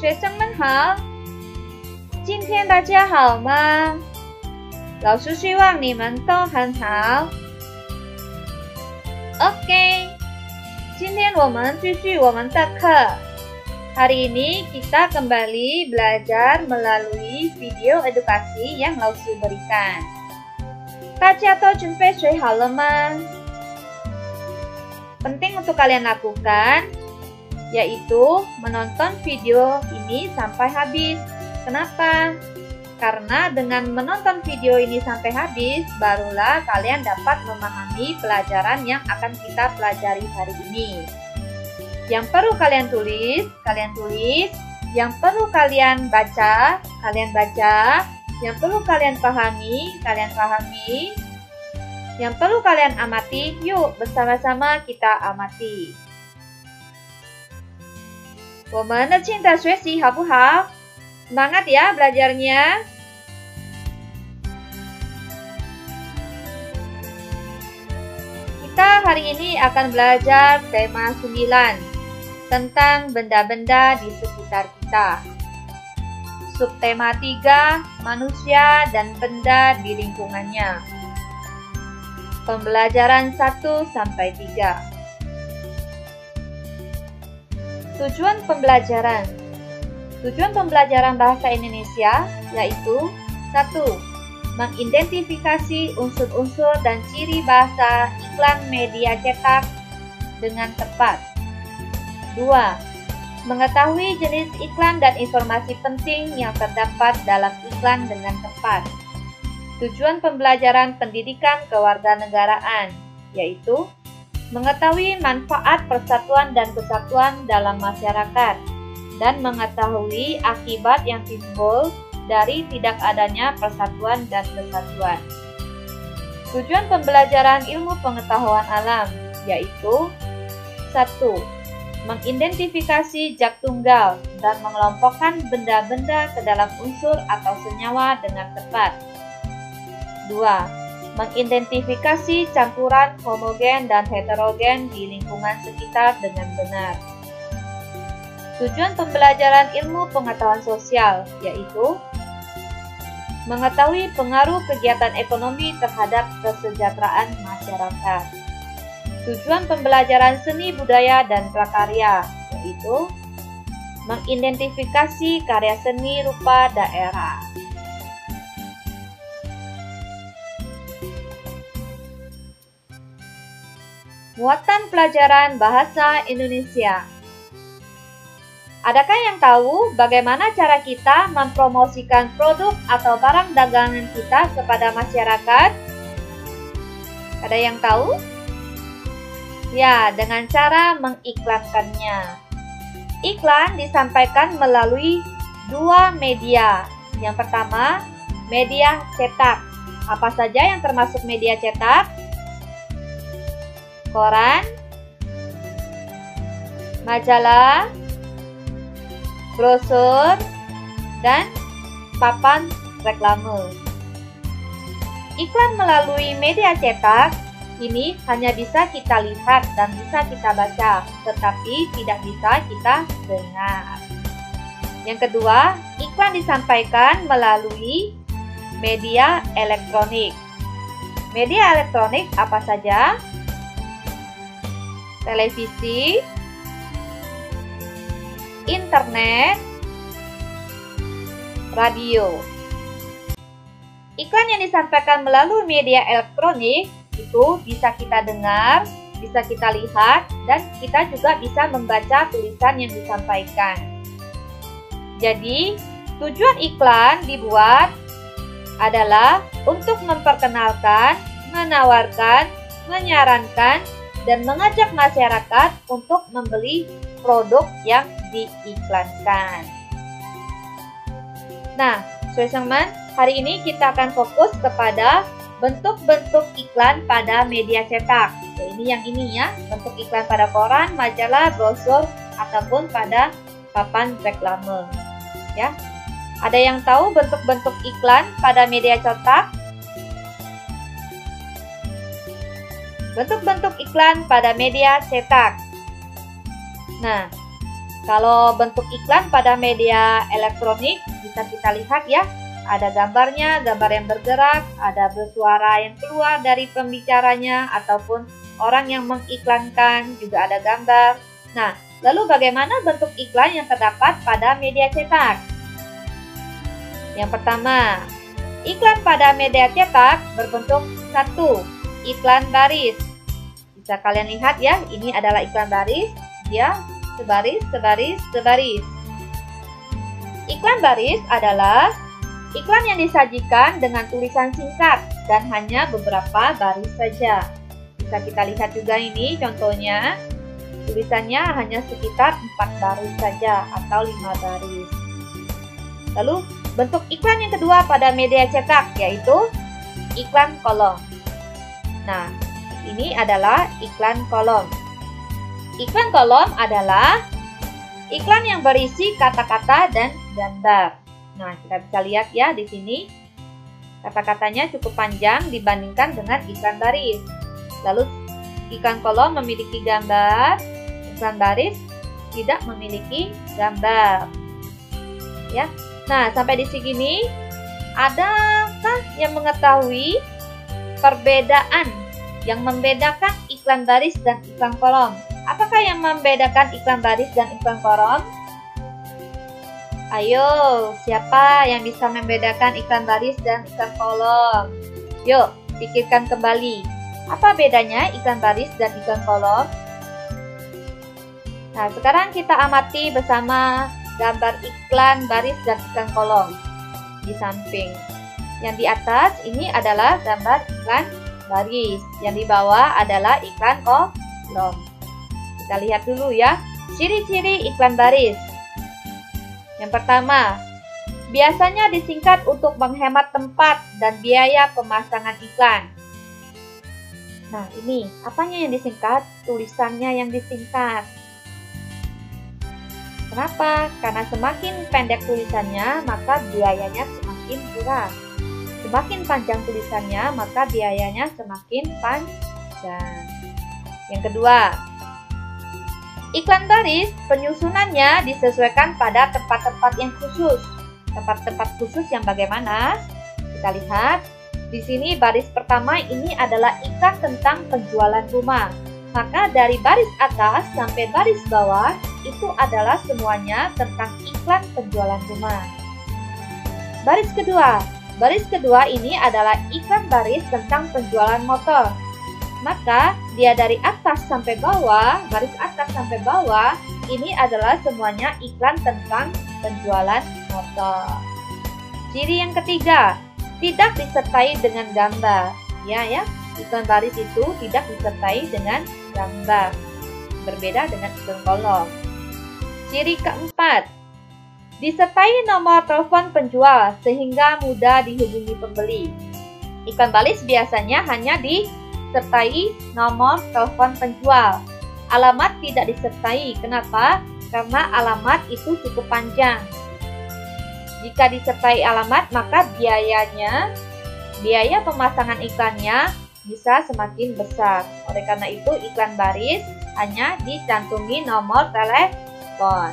学生们好，今天大家好吗？老师希望你们都很好。Oke, 今天我们继续我们的课。Hari ini kita kembali belajar melalui video edukasi yang Lausu berikan. 大家都准备水好了吗？ Penting untuk kalian lakukan, yaitu menonton video ini sampai habis. Kenapa? Karena dengan menonton video ini sampai habis, barulah kalian dapat memahami pelajaran yang akan kita pelajari hari ini. Yang perlu kalian tulis. Yang perlu kalian baca. Yang perlu kalian pahami. Yang perlu kalian amati. Yuk, bersama-sama kita amati. 我们的亲的学习好不好？ Semangat ya belajarnya. Kita hari ini akan belajar tema 9 tentang benda-benda di sekitar kita. Subtema 3, manusia dan benda di lingkungannya. Pembelajaran 1 sampai 3. Tujuan pembelajaran. Tujuan pembelajaran bahasa Indonesia yaitu 1. Mengidentifikasi unsur-unsur dan ciri bahasa iklan media cetak dengan tepat. 2. Mengetahui jenis iklan dan informasi penting yang terdapat dalam iklan dengan tepat. Tujuan pembelajaran pendidikan kewarganegaraan yaitu mengetahui manfaat persatuan dan kesatuan dalam masyarakat dan mengetahui akibat yang timbul dari tidak adanya persatuan dan kesatuan. Tujuan pembelajaran ilmu pengetahuan alam yaitu 1. Mengidentifikasi zat tunggal dan mengelompokkan benda-benda ke dalam unsur atau senyawa dengan tepat. 2. Mengidentifikasi campuran homogen dan heterogen di lingkungan sekitar dengan benar. Tujuan pembelajaran ilmu pengetahuan sosial yaitu mengetahui pengaruh kegiatan ekonomi terhadap kesejahteraan masyarakat. Tujuan pembelajaran seni budaya dan prakarya yaitu mengidentifikasi karya seni rupa daerah. Muatan pelajaran bahasa Indonesia. Adakah yang tahu bagaimana cara kita mempromosikan produk atau barang dagangan kita kepada masyarakat? Ada yang tahu? Ya, dengan cara mengiklankannya. Iklan disampaikan melalui 2 media. Yang pertama, media cetak. Apa saja yang termasuk media cetak? Koran, majalah, brosur, dan papan reklame. Iklan melalui media cetak ini hanya bisa kita lihat dan bisa kita baca, tetapi tidak bisa kita dengar. Yang kedua, iklan disampaikan melalui media elektronik. Media elektronik apa saja? Televisi, internet, radio. Iklan yang disampaikan melalui media elektronik itu bisa kita dengar, bisa kita lihat, dan kita juga bisa membaca tulisan yang disampaikan. Jadi, tujuan iklan dibuat adalah untuk memperkenalkan, menawarkan, menyarankan, dan mengajak masyarakat untuk membeli produk yang diiklankan. Nah, teman-teman, hari ini kita akan fokus kepada bentuk-bentuk iklan pada media cetak. Ya, ini yang ini ya, bentuk iklan pada koran, majalah, brosur, ataupun pada papan reklame. Ya, ada yang tahu bentuk-bentuk iklan pada media cetak? Bentuk-bentuk iklan pada media cetak. Nah, Kalau bentuk iklan pada media elektronik bisa kita lihat ya, ada gambarnya, gambar yang bergerak, ada bersuara yang keluar dari pembicaranya ataupun orang yang mengiklankan, juga ada gambar. Nah, lalu bagaimana bentuk iklan yang terdapat pada media cetak? Yang pertama, iklan pada media cetak berbentuk satu, iklan baris. Bisa kalian lihat ya, ini adalah iklan baris, dia sebaris, sebaris, sebaris. Iklan baris adalah iklan yang disajikan dengan tulisan singkat dan hanya beberapa baris saja. Bisa kita lihat juga ini contohnya, tulisannya hanya sekitar 4 baris saja atau 5 baris. Lalu bentuk iklan yang kedua pada media cetak yaitu iklan kolom. Nah, ini adalah iklan kolom. Iklan kolom adalah iklan yang berisi kata-kata dan gambar. Nah, kita bisa lihat ya di sini kata-katanya cukup panjang dibandingkan dengan iklan baris. Lalu iklan kolom memiliki gambar, iklan baris tidak memiliki gambar. Ya. Nah, sampai di sini adakah yang mengetahui perbedaan yang membedakan iklan baris dan iklan kolom? Apakah yang membedakan iklan baris dan iklan kolom? Ayo, siapa yang bisa membedakan iklan baris dan iklan kolom? Yuk, pikirkan kembali. Apa bedanya iklan baris dan iklan kolom? Nah, sekarang kita amati bersama gambar iklan baris dan iklan kolom di samping. Yang di atas ini adalah gambar iklan baris, yang di bawah adalah iklan kolom. Kita lihat dulu ya, ciri-ciri iklan baris. Yang pertama, biasanya disingkat untuk menghemat tempat dan biaya pemasangan iklan. Nah, ini apanya yang disingkat? Tulisannya yang disingkat. Kenapa? Karena semakin pendek tulisannya, maka biayanya semakin murah. Semakin panjang tulisannya, maka biayanya semakin panjang. Yang kedua, iklan baris penyusunannya disesuaikan pada tempat-tempat yang khusus. Tempat-tempat khusus yang bagaimana? Kita lihat. Di sini baris pertama ini adalah iklan tentang penjualan rumah. Maka dari baris atas sampai baris bawah itu adalah semuanya tentang iklan penjualan rumah. Baris kedua ini adalah iklan baris tentang penjualan motor. Maka dia dari atas sampai bawah, baris atas sampai bawah, ini adalah semuanya iklan tentang penjualan motor. Ciri yang ketiga, tidak disertai dengan gambar. Ya, iklan baris itu tidak disertai dengan gambar. Berbeda dengan iklan kolom. Ciri keempat, disertai nomor telepon penjual sehingga mudah dihubungi pembeli. Iklan baris biasanya hanya disertai nomor telepon penjual. Alamat tidak disertai. Kenapa? Karena alamat itu cukup panjang. Jika disertai alamat, maka biaya pemasangan iklannya bisa semakin besar. Oleh karena itu, iklan baris hanya dicantumkan nomor telepon.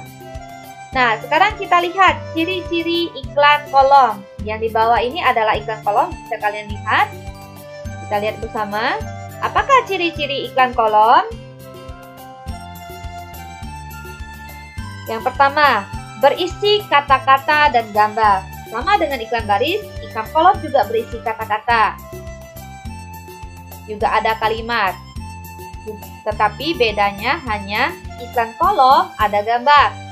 Nah, sekarang kita lihat ciri-ciri iklan kolom. Yang di bawah ini adalah iklan kolom. Bisa kalian lihat. Kita lihat bersama. Apakah ciri-ciri iklan kolom? Yang pertama, berisi kata-kata dan gambar. Sama dengan iklan baris, iklan kolom juga berisi kata-kata. Juga ada kalimat. Tetapi bedanya hanya iklan kolom ada gambar.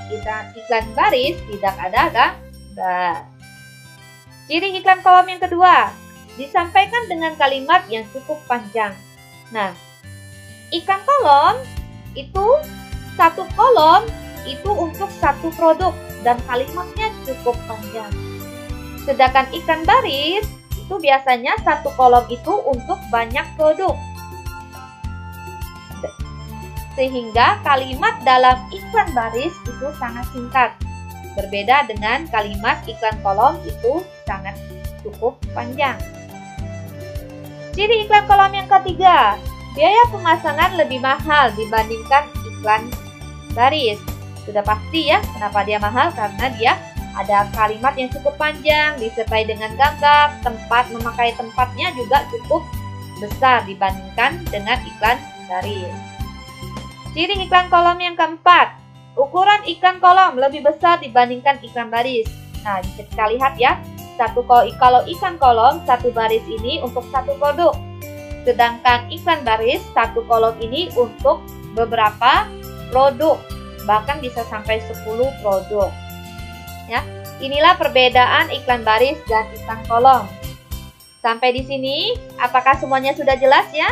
Iklan baris tidak ada gambar. Ciri iklan kolom yang kedua, disampaikan dengan kalimat yang cukup panjang. Nah, iklan kolom itu satu kolom itu untuk satu produk dan kalimatnya cukup panjang. Sedangkan iklan baris itu biasanya satu kolom itu untuk banyak produk. Sehingga kalimat dalam iklan baris itu sangat singkat. Berbeda dengan kalimat iklan kolom itu sangat cukup panjang. Ciri iklan kolom yang ketiga, biaya pemasangan lebih mahal dibandingkan iklan baris. Sudah pasti ya, kenapa dia mahal? Karena dia ada kalimat yang cukup panjang, disertai dengan gambar, tempat, memakai tempatnya juga cukup besar dibandingkan dengan iklan baris. Ciri iklan kolom yang keempat, ukuran iklan kolom lebih besar dibandingkan iklan baris. Nah, bisa kita lihat ya, kalau iklan kolom, satu baris ini untuk satu produk. Sedangkan iklan baris, satu kolom ini untuk beberapa produk. Bahkan bisa sampai 10 produk. Ya, inilah perbedaan iklan baris dan iklan kolom. Sampai di sini, apakah semuanya sudah jelas ya?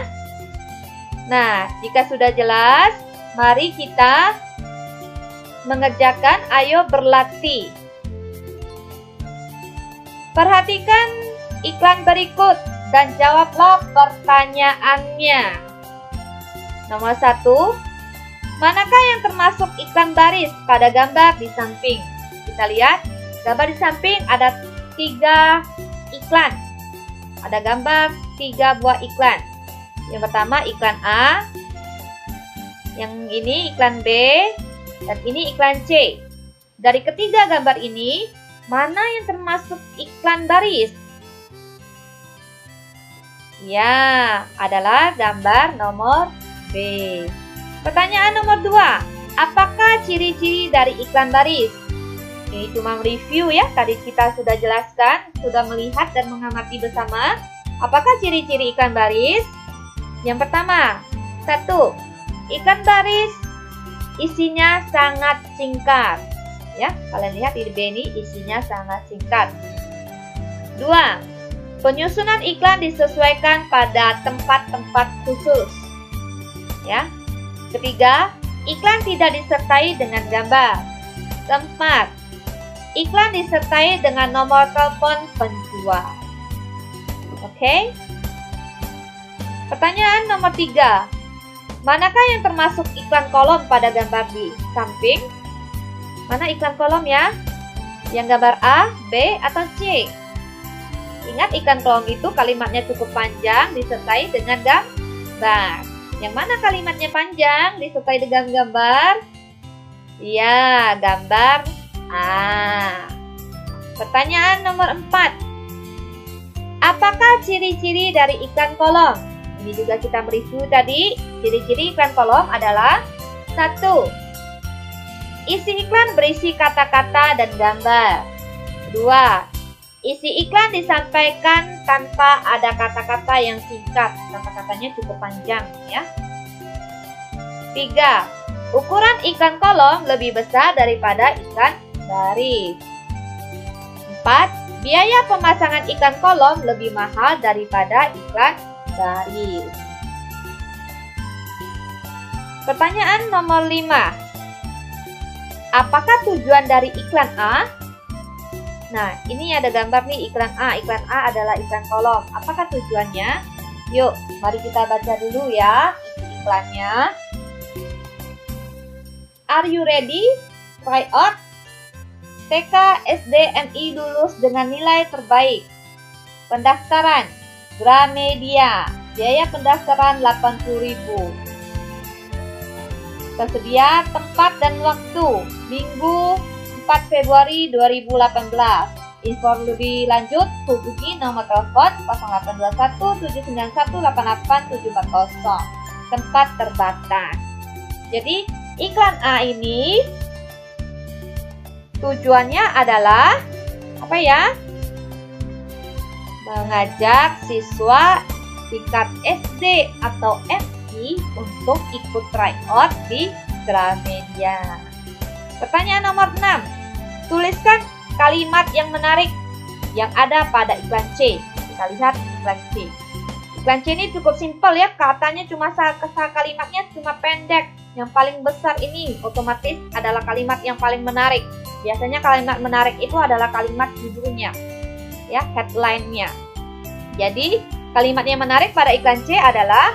Nah, jika sudah jelas, mari kita mengerjakan, ayo berlatih. Perhatikan iklan berikut dan jawablah pertanyaannya. Nomor 1, manakah yang termasuk iklan baris pada gambar di samping? Kita lihat, gambar di samping ada 3 iklan. Ada gambar 3 buah iklan. Yang pertama iklan A, yang ini iklan B, dan ini iklan C. Dari ketiga gambar ini, mana yang termasuk iklan baris? Ya, adalah gambar nomor B. Pertanyaan nomor 2, apakah ciri-ciri dari iklan baris? Ini cuma review ya, tadi kita sudah jelaskan, sudah melihat dan mengamati bersama. Apakah ciri-ciri iklan baris? Yang pertama, 1, iklan baris isinya sangat singkat. Ya, kalian lihat di B ini isinya sangat singkat. 2, penyusunan iklan disesuaikan pada tempat-tempat khusus. Ya. Ketiga, iklan tidak disertai dengan gambar. 4, iklan disertai dengan nomor telepon penjual. Oke. Pertanyaan nomor 3, manakah yang termasuk iklan kolom pada gambar di samping? Mana iklan kolom ya? Yang gambar A, B, atau C? Ingat, iklan kolom itu kalimatnya cukup panjang disertai dengan gambar. Yang mana kalimatnya panjang disertai dengan gambar? Ya, gambar A. Pertanyaan nomor 4. Apakah ciri-ciri dari iklan kolom? Ini juga kita mereview tadi. Ciri-ciri iklan kolom adalah 1, isi iklan berisi kata-kata dan gambar. 2, isi iklan disampaikan tanpa ada kata-kata yang singkat. Kata-katanya cukup panjang ya. 3, ukuran iklan kolom lebih besar daripada iklan baris. 4, biaya pemasangan iklan kolom lebih mahal daripada iklan baris. Pertanyaan nomor 5. Apakah tujuan dari iklan A? Nah, ini ada gambar nih iklan A. Iklan A adalah iklan kolom. Apakah tujuannya? Yuk, mari kita baca dulu ya isi iklannya. Are you ready? Try out. TK, SD, MI lulus dengan nilai terbaik. Pendaftaran Gramedia. Biaya pendaftaran 80.000. Tersedia tempat dan waktu, Minggu 4 Februari 2018. Info lebih lanjut hubungi nomor telepon 0821 791 88740. Tempat terbatas. Jadi iklan A ini tujuannya adalah apa ya? Mengajak siswa tingkat SD atau MI untuk ikut tryout di Gramedia. Pertanyaan nomor 6. Tuliskan kalimat yang menarik yang ada pada iklan C. Kita lihat iklan C. Iklan C ini cukup simpel ya, katanya cuma kalimatnya cuma pendek. Yang paling besar ini otomatis adalah kalimat yang paling menarik. Biasanya kalimat menarik itu adalah kalimat judulnya, ya, headline-nya. Jadi kalimat yang menarik pada iklan C adalah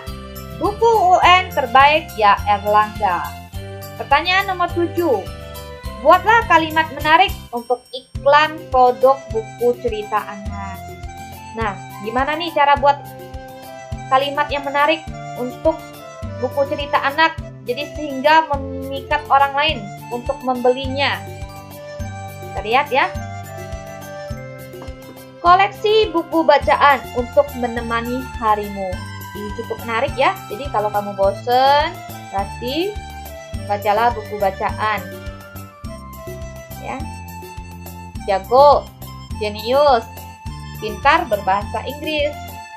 buku UN terbaik ya Erlangga. Pertanyaan nomor 7. Buatlah kalimat menarik untuk iklan produk buku cerita anak. Nah, gimana nih cara buat kalimat yang menarik untuk buku cerita anak Jadi sehingga memikat orang lain untuk membelinya. Kita lihat ya. Koleksi buku bacaan untuk menemani harimu. Ini cukup menarik ya. Jadi kalau kamu bosen, berarti bacalah buku bacaan. Ya. Jago, jenius, pintar berbahasa Inggris.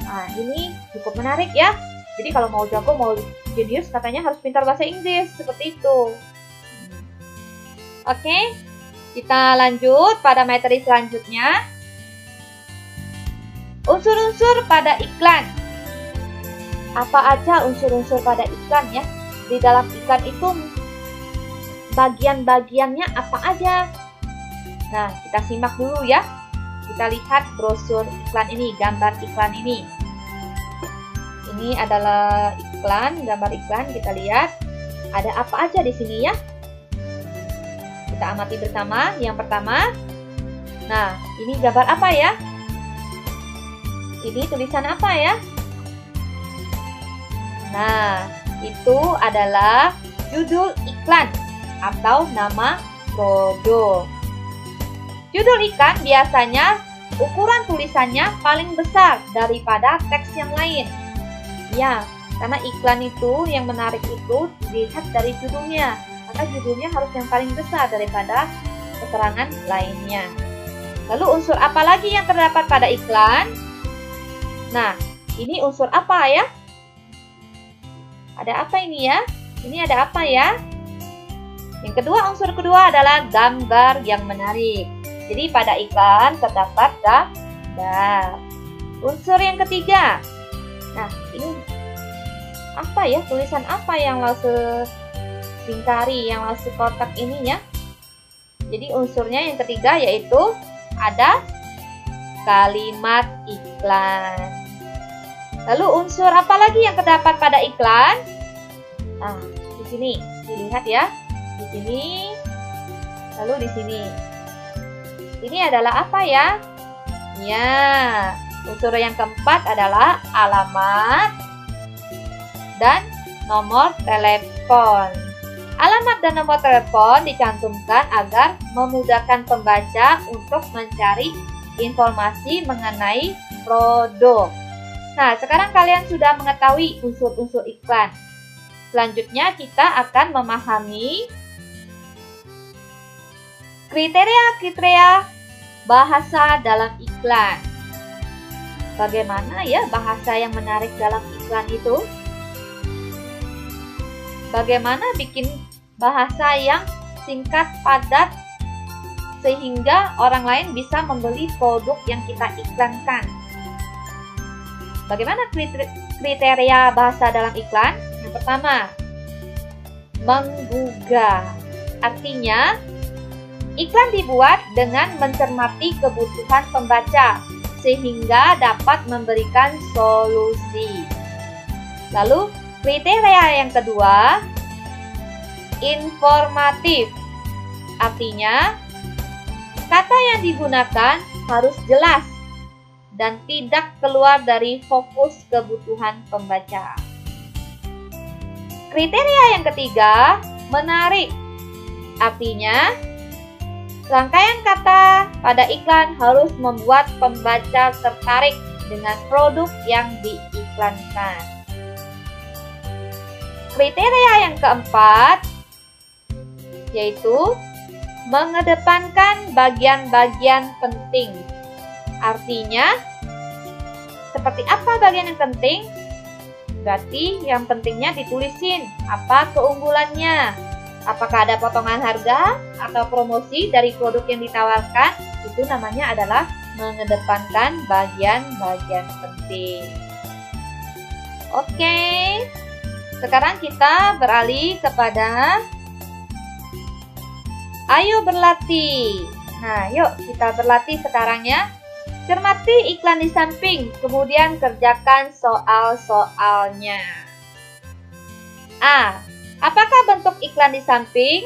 Nah, ini cukup menarik ya. Jadi kalau mau jago, mau jenius, katanya harus pintar bahasa Inggris. Seperti itu. Oke, kita lanjut pada materi selanjutnya. Unsur-unsur pada iklan. Apa aja unsur-unsur pada iklan ya? Di dalam iklan itu bagian-bagiannya apa aja? Nah, kita simak dulu ya. Kita lihat brosur iklan ini, gambar iklan ini. Ini adalah iklan, gambar iklan. Kita lihat ada apa aja di sini ya. Kita amati bersama. Yang pertama, nah ini gambar apa ya? Ini tulisan apa ya? Nah, itu adalah judul iklan atau nama produk. Judul iklan biasanya ukuran tulisannya paling besar daripada teks yang lain. Ya, karena iklan itu yang menarik itu dilihat dari judulnya. Maka judulnya harus yang paling besar daripada keterangan lainnya. Lalu unsur apa lagi yang terdapat pada iklan? Nah, ini unsur apa ya? Ada apa ini ya? Ini ada apa ya? Yang kedua, unsur kedua adalah gambar yang menarik. Jadi pada iklan terdapat gambar. Unsur yang ketiga. Nah, ini apa ya? Tulisan apa yang langsung lingkari, yang langsung kotak ini ya? Jadi unsurnya yang ketiga yaitu ada kalimat iklan. Lalu unsur apa lagi yang terdapat pada iklan? Nah, di sini dilihat ya. Di sini, lalu di sini. Ini adalah apa ya? Ya, unsur yang keempat adalah alamat dan nomor telepon. Alamat dan nomor telepon dicantumkan agar memudahkan pembaca untuk mencari informasi mengenai produk. Nah, sekarang kalian sudah mengetahui unsur-unsur iklan. Selanjutnya kita akan memahami kriteria-kriteria bahasa dalam iklan. Bagaimana ya bahasa yang menarik dalam iklan itu? Bagaimana bikin bahasa yang singkat, padat, sehingga orang lain bisa membeli produk yang kita iklankan? Bagaimana kriteria bahasa dalam iklan? Yang pertama, menggugah. Artinya, iklan dibuat dengan mencermati kebutuhan pembaca, sehingga dapat memberikan solusi. Lalu, kriteria yang kedua, informatif. Artinya, kata yang digunakan harus jelas dan tidak keluar dari fokus kebutuhan pembaca. Kriteria yang ketiga, menarik. Artinya, rangkaian kata pada iklan harus membuat pembaca tertarik dengan produk yang diiklankan. Kriteria yang keempat, yaitu mengedepankan bagian-bagian penting. Artinya, seperti apa bagian yang penting? Berarti yang pentingnya ditulisin apa keunggulannya. Apakah ada potongan harga atau promosi dari produk yang ditawarkan? Itu namanya adalah mengedepankan bagian-bagian penting. Oke, sekarang kita beralih kepada ayo berlatih. Nah, yuk kita berlatih sekarang ya. Cermati iklan di samping, kemudian kerjakan soal-soalnya. A. Apakah bentuk iklan di samping?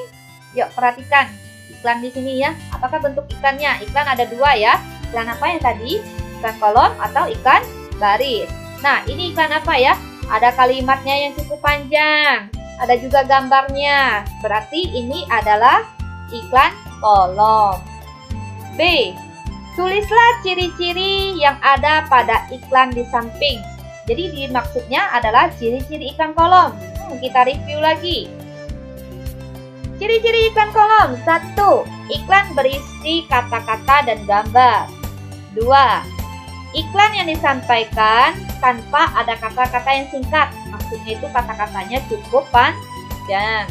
Yuk perhatikan iklan di sini ya. Apakah bentuk iklannya? Iklan ada dua ya. Iklan apa yang tadi? Iklan kolom atau iklan baris. Nah, ini iklan apa ya? Ada kalimatnya yang cukup panjang. ada juga gambarnya. Berarti ini adalah iklan kolom. B. Tulislah ciri-ciri yang ada pada iklan di samping. Jadi maksudnya adalah ciri-ciri iklan kolom. Kita review lagi. Ciri-ciri iklan kolom. 1. Iklan berisi kata-kata dan gambar. 2. Iklan yang disampaikan tanpa ada kata-kata yang singkat. Maksudnya itu kata-katanya cukup panjang.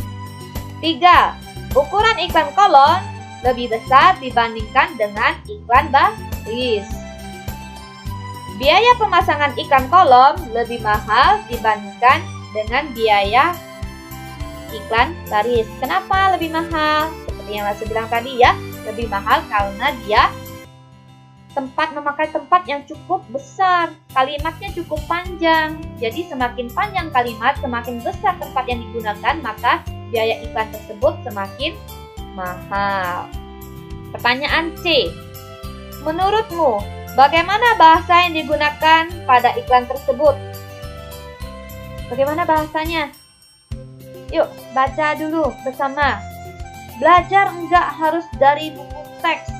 3. Ukuran iklan kolom lebih besar dibandingkan dengan iklan baris. Biaya pemasangan iklan kolom lebih mahal dibandingkan dengan biaya iklan baris. Kenapa lebih mahal? Seperti yang saya bilang tadi ya, lebih mahal karena dia memakai tempat yang cukup besar, kalimatnya cukup panjang. Jadi semakin panjang kalimat, semakin besar tempat yang digunakan, maka biaya iklan tersebut semakin mahal. Pertanyaan C. Menurutmu, bagaimana bahasa yang digunakan pada iklan tersebut? Bagaimana bahasanya? Yuk, baca dulu bersama. Belajar enggak harus dari buku teks.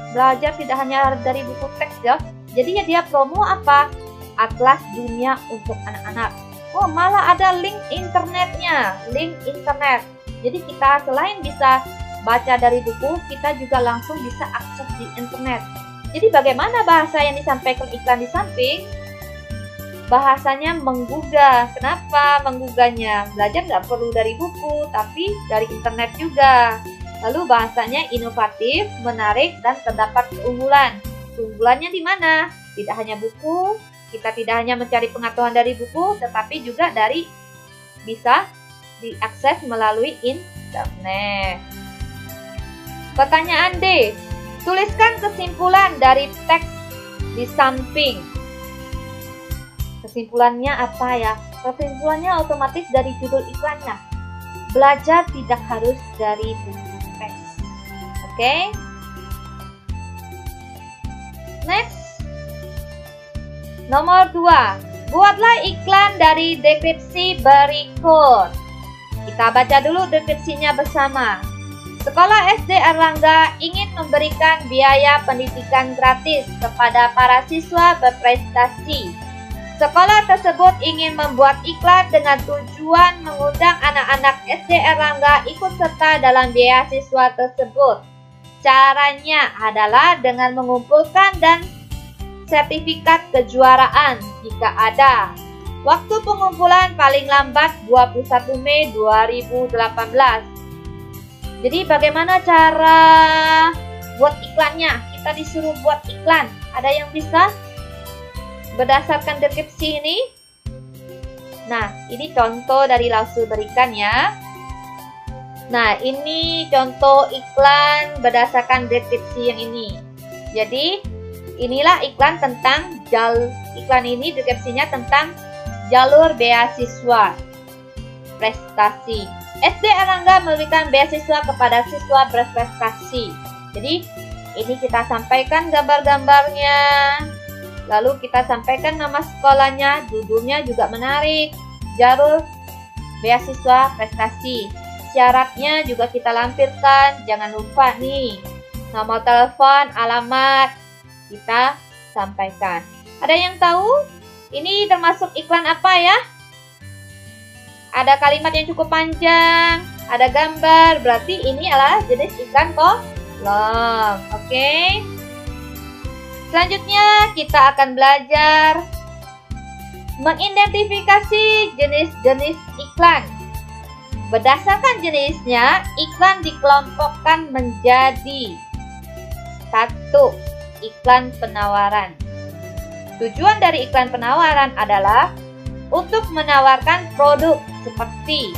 Belajar tidak hanya dari buku teks ya. Jadi dia promo apa? Atlas Dunia untuk anak-anak. Oh, malah ada link internetnya. Link internet. Jadi kita selain bisa baca dari buku, kita juga langsung bisa akses di internet. Jadi bagaimana bahasa yang disampaikan iklan di samping? Bahasanya menggugah. Kenapa menggugahnya? Belajar nggak perlu dari buku, tapi dari internet juga. Lalu bahasanya inovatif, menarik, dan terdapat keunggulan. Keunggulannya di mana? Tidak hanya buku, kita tidak hanya mencari pengetahuan dari buku, tetapi juga bisa diakses melalui internet. Pertanyaan D. Tuliskan kesimpulan dari teks di samping. Kesimpulannya apa ya? Kesimpulannya otomatis dari judul iklannya. Belajar tidak harus dari buku. Oke. Next. Nomor 2. Buatlah iklan dari deskripsi berikut. Kita baca dulu deskripsinya bersama. Sekolah SD Erlangga ingin memberikan biaya pendidikan gratis kepada para siswa berprestasi. Sekolah tersebut ingin membuat iklan dengan tujuan mengundang anak-anak SD Erlangga ikut serta dalam beasiswa tersebut. Caranya adalah dengan mengumpulkan dan sertifikat kejuaraan jika ada. Waktu pengumpulan paling lambat 21 Mei 2018. Jadi bagaimana cara buat iklannya? Kita disuruh buat iklan. Ada yang bisa berdasarkan deskripsi ini? Nah, ini contoh dari Lausu berikan ya. Nah, ini contoh iklan berdasarkan deskripsi yang ini. Jadi, inilah iklan tentang iklan ini deskripsinya tentang jalur beasiswa prestasi. SD Erlangga memberikan beasiswa kepada siswa berprestasi. Jadi, ini kita sampaikan gambar-gambarnya. Lalu kita sampaikan nama sekolahnya, judulnya juga menarik. Jalur beasiswa prestasi. Syaratnya juga kita lampirkan, jangan lupa nih. Nomor telepon, alamat, kita sampaikan. Ada yang tahu? Ini termasuk iklan apa ya? Ada kalimat yang cukup panjang, ada gambar, berarti ini adalah jenis iklan kolom. Oke. Selanjutnya kita akan belajar mengidentifikasi jenis-jenis iklan. Berdasarkan jenisnya, iklan dikelompokkan menjadi 1. Iklan penawaran. Tujuan dari iklan penawaran adalah untuk menawarkan produk seperti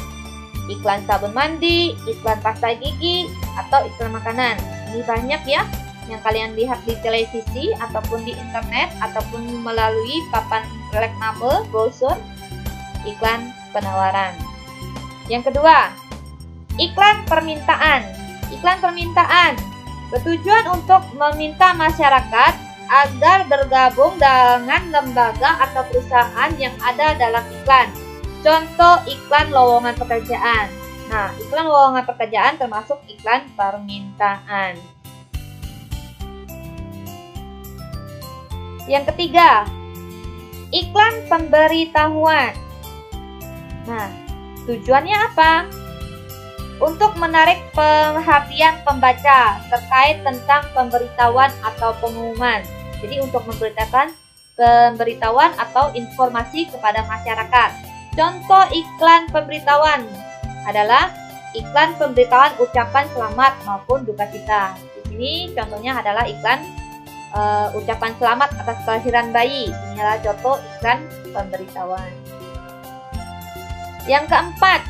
iklan sabun mandi, iklan pasta gigi, atau iklan makanan. Ini banyak ya yang kalian lihat di televisi ataupun di internet ataupun melalui papan reklame, brosur, iklan penawaran. Yang kedua, iklan permintaan. Iklan permintaan bertujuan untuk meminta masyarakat agar bergabung dengan lembaga atau perusahaan yang ada dalam iklan. Contoh iklan lowongan pekerjaan. Nah, iklan lowongan pekerjaan termasuk iklan permintaan. Yang ketiga, iklan pemberitahuan. Nah, tujuannya apa? Untuk menarik perhatian pembaca terkait tentang pemberitahuan atau pengumuman. Jadi untuk memberitakan pemberitahuan atau informasi kepada masyarakat. Contoh iklan pemberitahuan adalah iklan pemberitahuan ucapan selamat maupun duka cita. Di sini contohnya adalah iklan ucapan selamat atas kelahiran bayi. Ini adalah contoh iklan pemberitahuan. Yang keempat,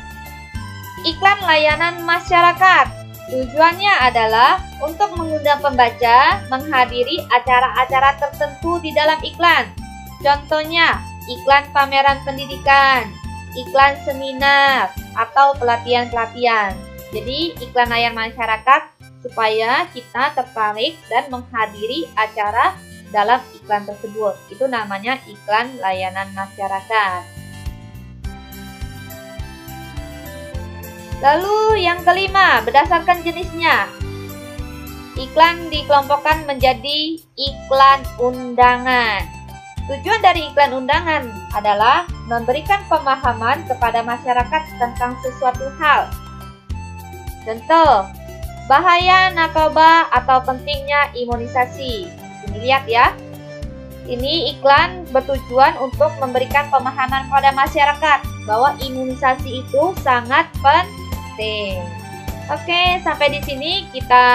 iklan layanan masyarakat. Tujuannya adalah untuk mengundang pembaca menghadiri acara-acara tertentu di dalam iklan. Contohnya, iklan pameran pendidikan, iklan seminar, atau pelatihan-pelatihan. Jadi, iklan layanan masyarakat supaya kita tertarik dan menghadiri acara dalam iklan tersebut. Itu namanya iklan layanan masyarakat. Lalu yang kelima, berdasarkan jenisnya. Iklan dikelompokkan menjadi iklan undangan. Tujuan dari iklan undangan adalah memberikan pemahaman kepada masyarakat tentang sesuatu hal. Contoh, bahaya narkoba atau pentingnya imunisasi. Ini lihat ya. Ini iklan bertujuan untuk memberikan pemahaman kepada masyarakat bahwa imunisasi itu sangat penting. Oke, sampai di sini kita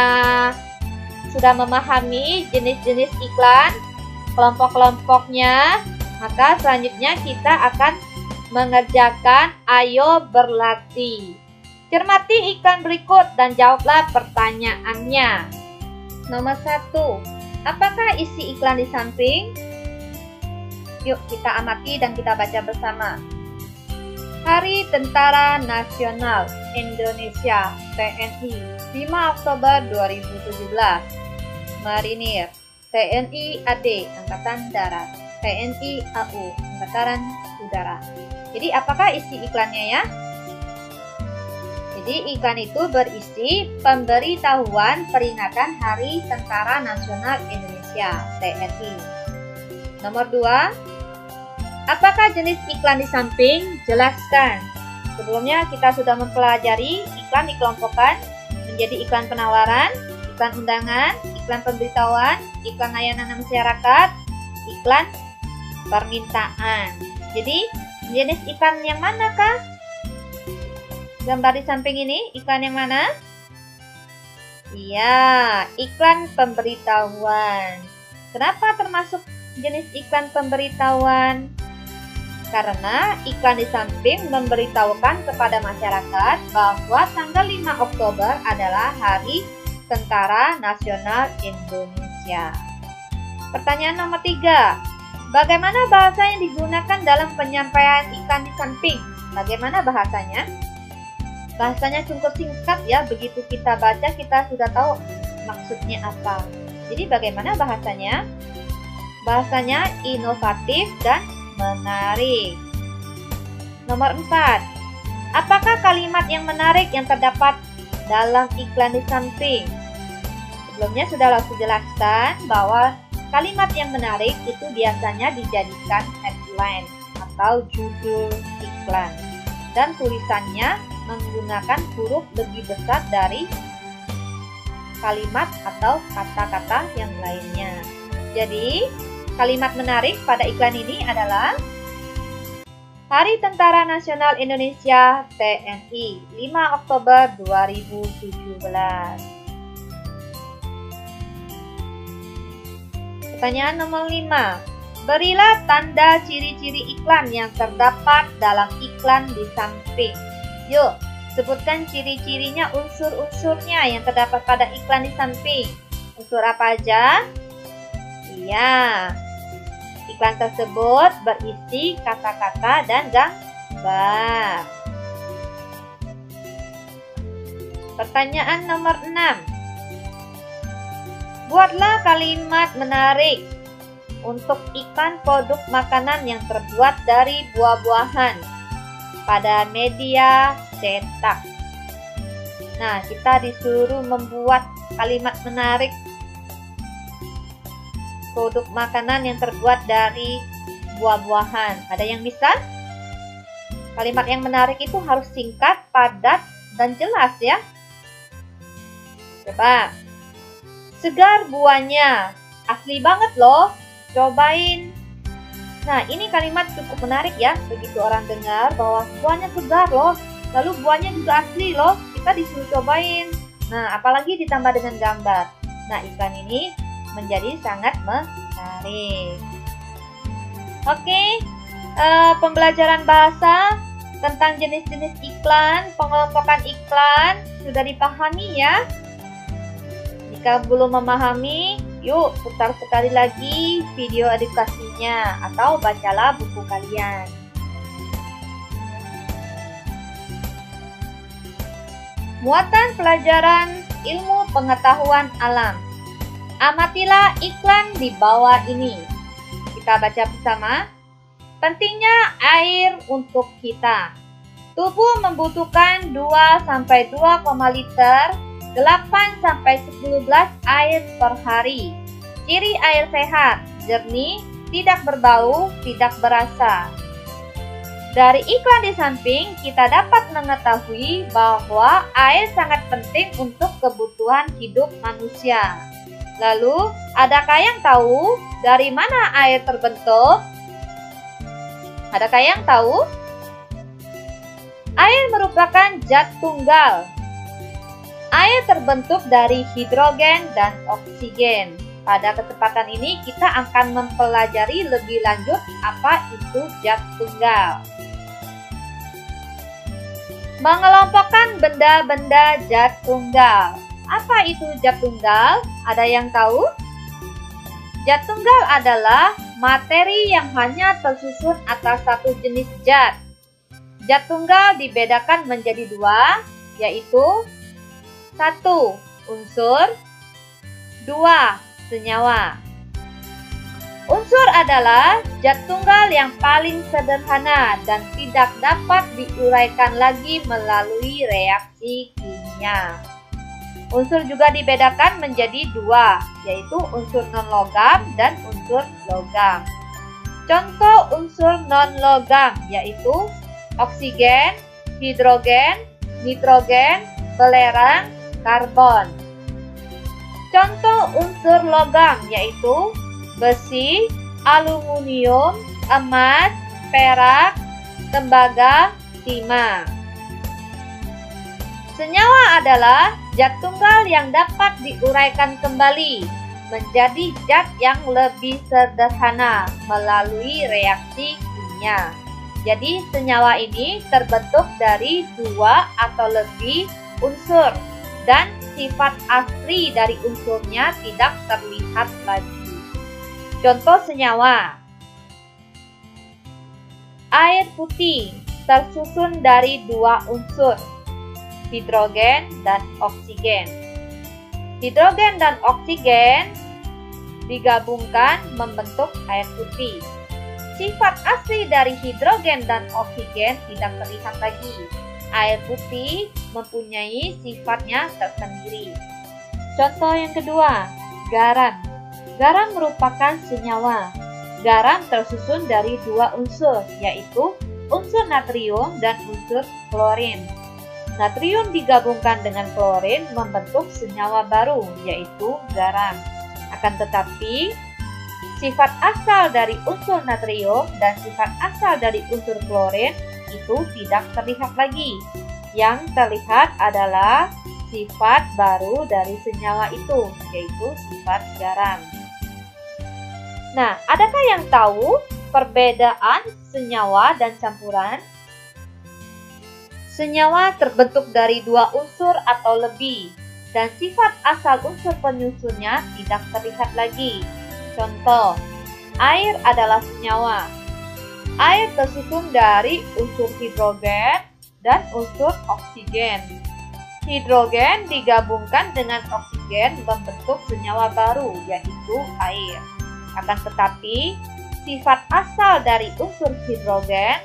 sudah memahami jenis-jenis iklan, kelompok-kelompoknya. Maka selanjutnya kita akan mengerjakan ayo berlatih. Cermati iklan berikut dan jawablah pertanyaannya. Nomor 1. Apakah isi iklan di samping? Yuk kita amati dan kita baca bersama. Hari Tentara Nasional Indonesia (TNI) 5 Oktober 2017. Marinir TNI AD Angkatan Darat, TNI AU Angkatan Udara. Jadi apakah isi iklannya ya? Jadi iklan itu berisi pemberitahuan peringatan Hari Tentara Nasional Indonesia (TNI). Nomor 2. Apakah jenis iklan di samping? Jelaskan. Sebelumnya kita sudah mempelajari iklan dikelompokkan menjadi iklan penawaran, iklan undangan, iklan pemberitahuan, iklan layanan masyarakat, iklan permintaan. Jadi jenis iklan yang manakah? Gambar di samping ini, iklan yang mana? Iya, iklan pemberitahuan. Kenapa termasuk jenis iklan pemberitahuan? Karena iklan di samping memberitahukan kepada masyarakat bahwa tanggal 5 Oktober adalah Hari Tentara Nasional Indonesia. Pertanyaan nomor 3. Bagaimana bahasa yang digunakan dalam penyampaian iklan di samping? Bagaimana bahasanya? Bahasanya cukup singkat ya, begitu kita baca kita sudah tahu maksudnya apa. Jadi bagaimana bahasanya? Bahasanya inovatif dan menarik. Nomor 4. Apakah kalimat yang menarik yang terdapat dalam iklan di samping? Sebelumnya sudah aku jelaskan bahwa kalimat yang menarik itu biasanya dijadikan headline atau judul iklan. Dan tulisannya menggunakan huruf lebih besar dari kalimat atau kata-kata yang lainnya. Jadi, kalimat menarik pada iklan ini adalah Hari Tentara Nasional Indonesia (TNI) 5 Oktober 2017. Pertanyaan nomor 5. Berilah tanda ciri-ciri iklan yang terdapat dalam iklan di samping. Yuk, sebutkan ciri-cirinya, unsur-unsurnya yang terdapat pada iklan di samping. Unsur apa aja? Iya, iklan tersebut berisi kata-kata dan gambar. Pertanyaan nomor 6. Buatlah kalimat menarik untuk iklan produk makanan yang terbuat dari buah-buahan. pada media cetak. Nah, kita disuruh membuat kalimat menarik produk makanan yang terbuat dari buah-buahan. Ada yang bisa? Kalimat yang menarik itu harus singkat, padat, dan jelas ya. Coba. Segar buahnya. Asli banget loh. Cobain. Nah, ini kalimat cukup menarik ya. Begitu orang dengar bahwa buahnya segar loh. Lalu buahnya juga asli loh. Kita disuruh cobain. Nah, apalagi ditambah dengan gambar. Nah, iklan ini menjadi sangat menarik. Oke, pembelajaran bahasa tentang jenis-jenis iklan, pengelompokan iklan sudah dipahami ya. Jika belum memahami, yuk putar sekali lagi video edukasinya atau bacalah buku kalian. Muatan pelajaran ilmu pengetahuan alam. Amatilah iklan di bawah ini. Kita baca bersama. Pentingnya air untuk kita. Tubuh membutuhkan 2-2,5 liter 8-10 gelas air per hari. Ciri air sehat, jernih, tidak berbau, tidak berasa. Dari iklan di samping, kita dapat mengetahui bahwa air sangat penting untuk kebutuhan hidup manusia. Lalu, adakah yang tahu dari mana air terbentuk? Adakah yang tahu? Air merupakan zat tunggal. Air terbentuk dari hidrogen dan oksigen. Pada kesempatan ini kita akan mempelajari lebih lanjut apa itu zat tunggal. Mengelompokkan benda-benda zat tunggal. Apa itu zat tunggal? Ada yang tahu? Zat tunggal adalah materi yang hanya tersusun atas satu jenis zat. Zat tunggal dibedakan menjadi dua, yaitu 1. Unsur 2. Senyawa. Unsur adalah zat tunggal yang paling sederhana dan tidak dapat diuraikan lagi melalui reaksi kimia. Unsur juga dibedakan menjadi dua, yaitu unsur non-logam dan unsur logam. Contoh unsur non-logam yaitu oksigen, hidrogen, nitrogen, belerang, karbon. Contoh unsur logam yaitu besi, aluminium, emas, perak, tembaga, timah. Senyawa adalah zat tunggal yang dapat diuraikan kembali menjadi zat yang lebih sederhana melalui reaksi kimia. Jadi senyawa ini terbentuk dari dua atau lebih unsur dan sifat asli dari unsurnya tidak terlihat lagi. Contoh senyawa. Air putih tersusun dari dua unsur, hidrogen dan oksigen. Hidrogen dan oksigen digabungkan membentuk air putih. Sifat asli dari hidrogen dan oksigen tidak terlihat lagi. Air putih mempunyai sifatnya tersendiri. Contoh yang kedua, garam. Garam merupakan senyawa. Garam tersusun dari dua unsur, yaitu unsur natrium dan unsur klorin. Natrium digabungkan dengan klorin membentuk senyawa baru, yaitu garam. Akan tetapi, sifat asal dari unsur natrium dan sifat asal dari unsur klorin itu tidak terlihat lagi. Yang terlihat adalah sifat baru dari senyawa itu, yaitu sifat garam. Nah, adakah yang tahu perbedaan senyawa dan campuran? Senyawa terbentuk dari dua unsur atau lebih, dan sifat asal unsur penyusunnya tidak terlihat lagi. Contoh, air adalah senyawa. Air tersusun dari unsur hidrogen dan unsur oksigen. Hidrogen digabungkan dengan oksigen membentuk senyawa baru, yaitu air. Akan tetapi, sifat asal dari unsur hidrogen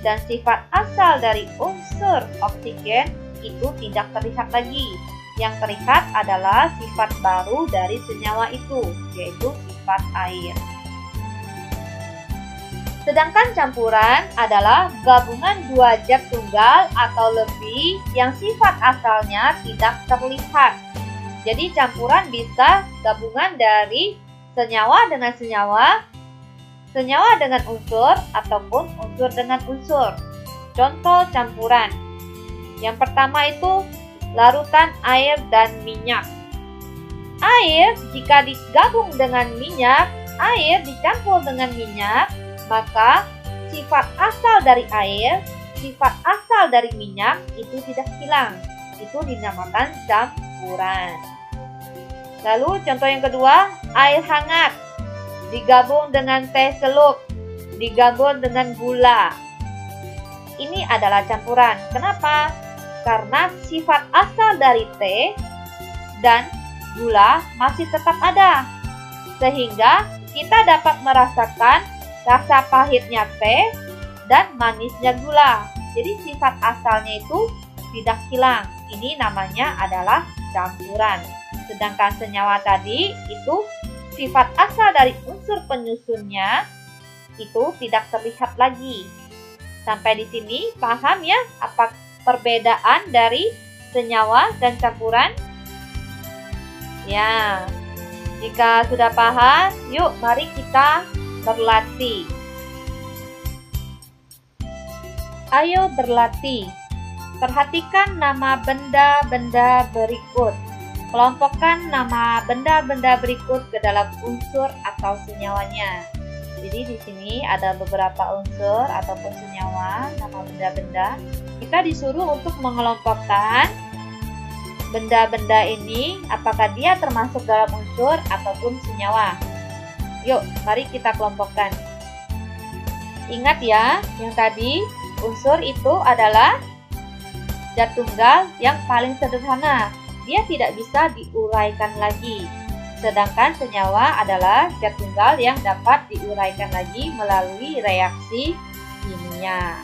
dan sifat asal dari unsur oksigen itu tidak terlihat lagi. Yang terlihat adalah sifat baru dari senyawa itu, yaitu sifat air. Sedangkan campuran adalah gabungan dua zat tunggal atau lebih yang sifat asalnya tidak terlihat. Jadi campuran bisa gabungan dari senyawa dengan senyawa, senyawa dengan unsur, ataupun unsur dengan unsur. Contoh campuran. Yang pertama itu larutan air dan minyak. Air jika digabung dengan minyak, air dicampur dengan minyak, maka sifat asal dari air, sifat asal dari minyak itu tidak hilang. Itu dinamakan campuran. Lalu contoh yang kedua, air hangat digabung dengan teh celup, digabung dengan gula. Ini adalah campuran. Kenapa? Karena sifat asal dari teh dan gula masih tetap ada. Sehingga kita dapat merasakan rasa pahitnya teh dan manisnya gula. Jadi sifat asalnya itu tidak hilang. Ini namanya adalah campuran. Sedangkan senyawa tadi itu sifat asal dari unsur penyusunnya itu tidak terlihat lagi. Sampai di sini paham ya apa perbedaan dari senyawa dan campuran? Ya, jika sudah paham, yuk mari kita berlatih. Ayo berlatih. Perhatikan nama benda-benda berikut. Kelompokkan nama benda-benda berikut ke dalam unsur atau senyawanya. Jadi di sini ada beberapa unsur ataupun senyawa, nama benda-benda. Kita disuruh untuk mengelompokkan benda-benda ini apakah dia termasuk dalam unsur ataupun senyawa. Yuk, mari kita kelompokkan. Ingat ya, yang tadi unsur itu adalah zat tunggal yang paling sederhana. Dia tidak bisa diuraikan lagi. Sedangkan senyawa adalah zat tunggal yang dapat diuraikan lagi melalui reaksi kimia.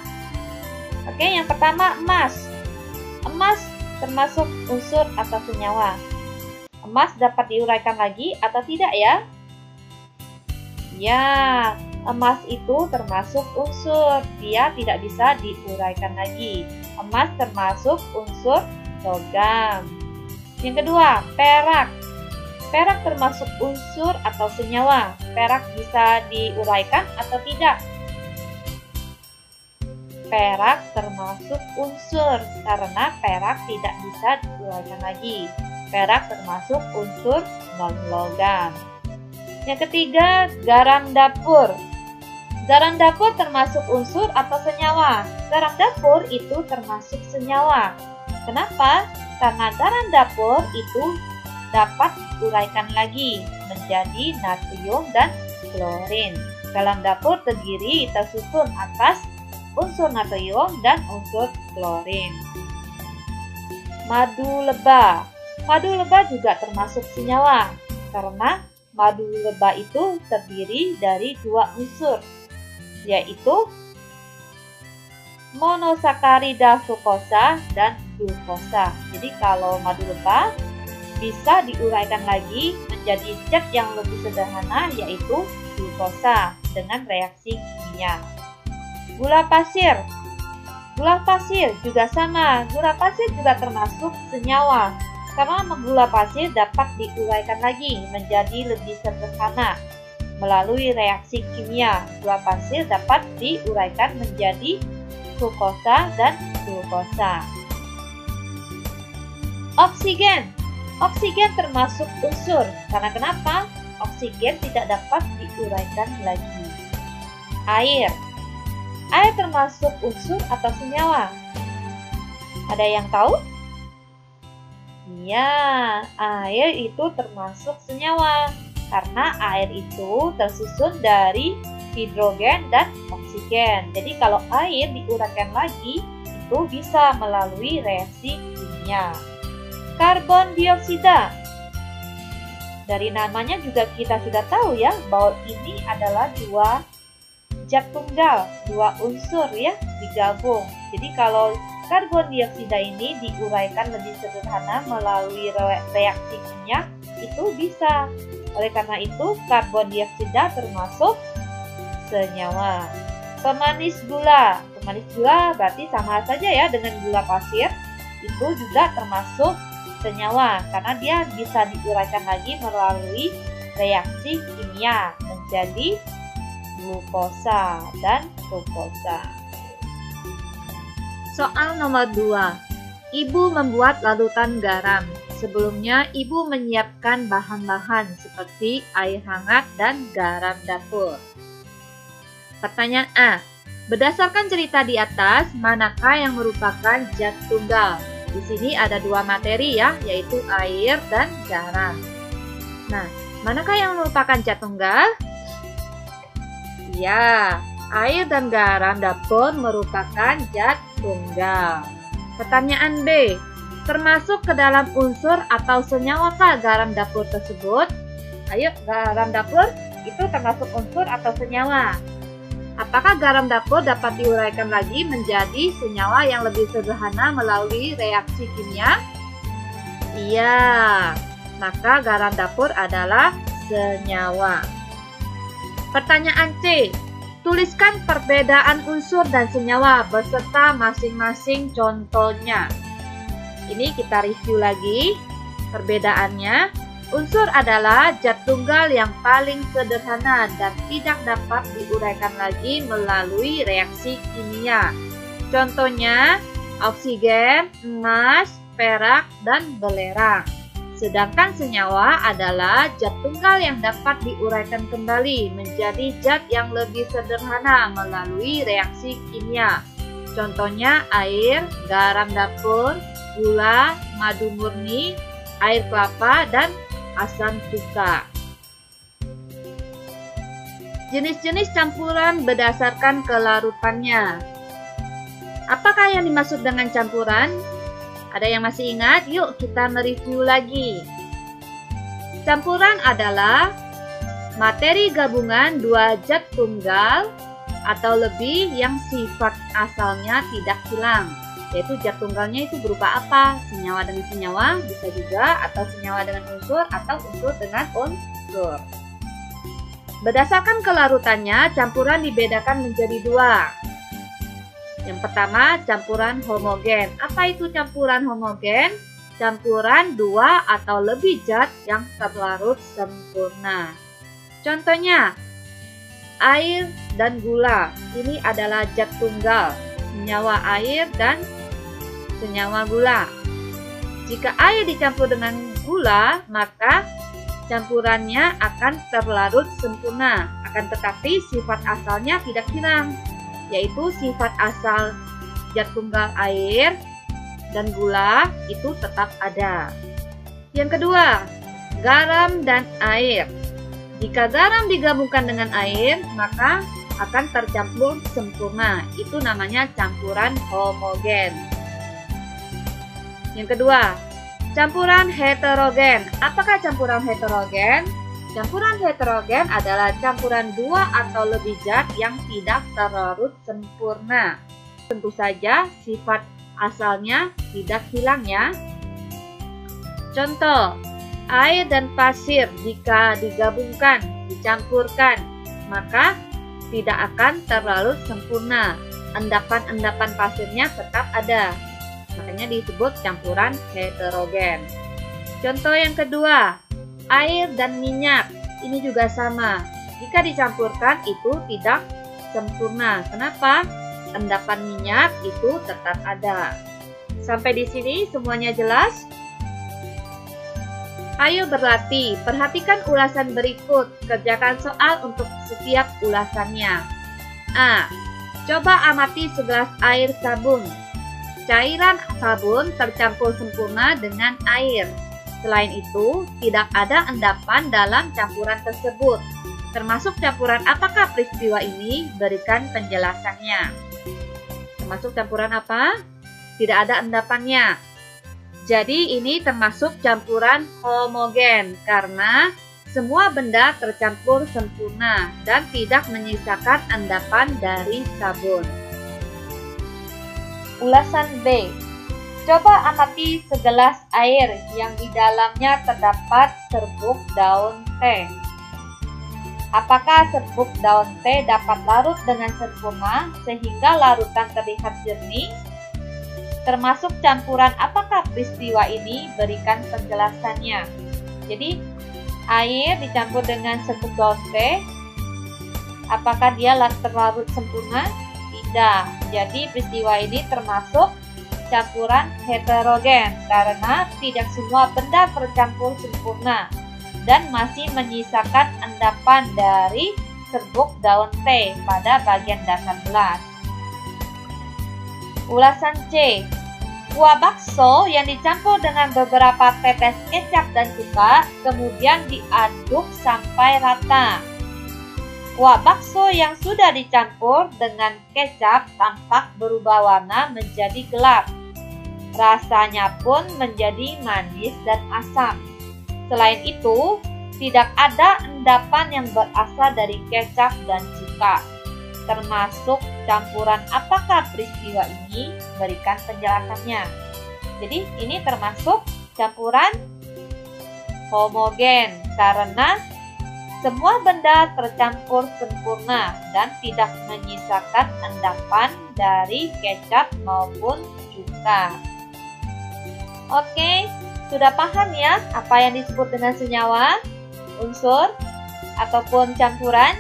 Oke, yang pertama emas. Emas termasuk unsur atau senyawa. Emas dapat diuraikan lagi atau tidak ya? Ya, emas itu termasuk unsur. Dia tidak bisa diuraikan lagi. Emas termasuk unsur logam. Yang kedua, perak. Perak termasuk unsur atau senyawa. Perak bisa diuraikan atau tidak? Perak termasuk unsur karena perak tidak bisa diuraikan lagi. Perak termasuk unsur non-logam. Yang ketiga, garam dapur. Garam dapur termasuk unsur atau senyawa? Garam dapur itu termasuk senyawa. Kenapa? Karena garam dapur itu dapat diuraikan lagi menjadi natrium dan klorin. Garam dapur terdiri tersusun atas unsur natrium dan unsur klorin. Madu lebah. Madu lebah juga termasuk senyawa karena madu lebah itu terdiri dari dua unsur, yaitu monosakarida fruktosa dan glukosa. Jadi kalau madu lebah bisa diuraikan lagi menjadi zat yang lebih sederhana, yaitu glukosa dengan reaksi kimia. Gula pasir. Gula pasir juga sama. Gula pasir juga termasuk senyawa karena gula pasir dapat diuraikan lagi menjadi lebih sederhana melalui reaksi kimia. Gula pasir dapat diuraikan menjadi fruktosa dan glukosa. Oksigen. Oksigen termasuk unsur karena kenapa? Oksigen tidak dapat diuraikan lagi. Air. Air termasuk unsur atau senyawa? Ada yang tahu? Ya, air itu termasuk senyawa karena air itu tersusun dari hidrogen dan oksigen. Jadi kalau air diuraikan lagi, itu bisa melalui reaksi kimia. Karbon dioksida. Dari namanya juga kita sudah tahu ya bahwa ini adalah dua zat tunggal, dua unsur ya digabung. Jadi kalau karbon dioksida ini diuraikan lebih sederhana melalui reaksi kimia, itu bisa. Oleh karena itu, karbon dioksida termasuk senyawa. Pemanis gula. Pemanis gula berarti sama saja ya dengan gula pasir. Itu juga termasuk senyawa karena dia bisa diuraikan lagi melalui reaksi kimia menjadi glukosa dan fruktosa. Soal nomor 2. Ibu membuat larutan garam. Sebelumnya, ibu menyiapkan bahan-bahan seperti air hangat dan garam dapur. Pertanyaan A. Berdasarkan cerita di atas, manakah yang merupakan zat tunggal? Di sini ada dua materi ya, yaitu air dan garam. Nah, manakah yang merupakan zat tunggal? Ya, air dan garam dapur merupakan zat tunggal. Pertanyaan B. Termasuk ke dalam unsur atau senyawakah garam dapur tersebut? Ayo, garam dapur itu termasuk unsur atau senyawa. Apakah garam dapur dapat diuraikan lagi menjadi senyawa yang lebih sederhana melalui reaksi kimia? Iya, maka garam dapur adalah senyawa. Pertanyaan C. Tuliskan perbedaan unsur dan senyawa beserta masing-masing contohnya. Ini kita review lagi perbedaannya. Unsur adalah zat tunggal yang paling sederhana dan tidak dapat diuraikan lagi melalui reaksi kimia. Contohnya oksigen, emas, perak, dan belerang. Sedangkan senyawa adalah zat tunggal yang dapat diuraikan kembali menjadi zat yang lebih sederhana melalui reaksi kimia. Contohnya air, garam dapur, gula, madu murni, air kelapa, dan asam cuka. Jenis-jenis campuran berdasarkan kelarutannya. Apakah yang dimaksud dengan campuran? Ada yang masih ingat? Yuk kita mereview lagi. Campuran adalah materi gabungan dua zat tunggal atau lebih yang sifat asalnya tidak hilang. Yaitu zat tunggalnya itu berupa apa? Senyawa dengan senyawa bisa juga, atau senyawa dengan unsur, atau unsur dengan unsur. Berdasarkan kelarutannya, campuran dibedakan menjadi dua. Yang pertama, campuran homogen. Apa itu campuran homogen? Campuran dua atau lebih zat yang terlarut sempurna. Contohnya, air dan gula. Ini adalah zat tunggal, senyawa air dan senyawa gula. Jika air dicampur dengan gula, maka campurannya akan terlarut sempurna. Akan tetapi sifat asalnya tidak hilang, yaitu sifat asal zat tunggal air dan gula itu tetap ada. Yang kedua, garam dan air. Jika garam digabungkan dengan air, maka akan tercampur sempurna. Itu namanya campuran homogen. Yang kedua, campuran heterogen. Apakah campuran heterogen? Campuran heterogen adalah campuran dua atau lebih zat yang tidak terlarut sempurna. Tentu saja sifat asalnya tidak hilang ya. Contoh, air dan pasir jika digabungkan, dicampurkan, maka tidak akan terlarut sempurna. Endapan-endapan pasirnya tetap ada. Makanya disebut campuran heterogen. Contoh yang kedua, air dan minyak. Ini juga sama. Jika dicampurkan itu tidak sempurna. Kenapa? Endapan minyak itu tetap ada. Sampai di sini semuanya jelas? Ayo berlatih. Perhatikan ulasan berikut. Kerjakan soal untuk setiap ulasannya. A. Coba amati segelas air sabun. Cairan sabun tercampur sempurna dengan air. Selain itu, tidak ada endapan dalam campuran tersebut. Termasuk campuran apakah peristiwa ini? Berikan penjelasannya. Termasuk campuran apa? Tidak ada endapannya. Jadi ini termasuk campuran homogen karena Semua benda tercampur sempurna dan tidak menyisakan endapan dari sabun. Ulasan B. Coba amati segelas air yang di dalamnya terdapat serbuk daun teh. Apakah serbuk daun teh dapat larut dengan sempurna sehingga larutan terlihat jernih? Termasuk campuran apakah peristiwa ini? Berikan penjelasannya. Jadi, air dicampur dengan serbuk daun teh, apakah dia terlarut sempurna? Tidak. Jadi peristiwa ini termasuk campuran heterogen karena tidak semua benda tercampur sempurna dan masih menyisakan endapan dari serbuk daun teh pada bagian dasar gelas. Ulasan C. Kuah bakso yang dicampur dengan beberapa tetes kecap dan cuka kemudian diaduk sampai rata. Kuah bakso yang sudah dicampur dengan kecap tampak berubah warna menjadi gelap. Rasanya pun menjadi manis dan asam. Selain itu, tidak ada endapan yang berasal dari kecap dan cuka. Termasuk campuran apakah peristiwa ini? Berikan penjelasannya. Jadi ini termasuk campuran homogen karena semua benda tercampur sempurna dan tidak menyisakan endapan dari kecap maupun cuka. Oke, sudah paham ya apa yang disebut dengan senyawa, unsur, ataupun campuran?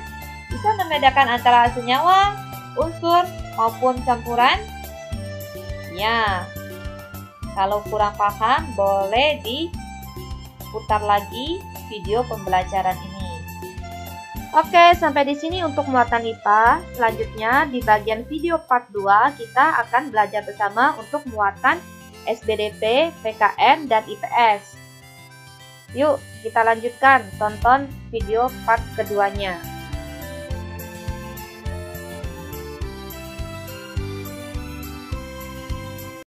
Bisa membedakan antara senyawa, unsur, maupun campuran? Ya, kalau kurang paham boleh diputar lagi video pembelajaran ini. Oke, sampai di sini untuk muatan IPA. Selanjutnya di bagian video part 2 kita akan belajar bersama untuk muatan SBDP, PKN, dan IPS. Yuk, kita lanjutkan tonton video part keduanya.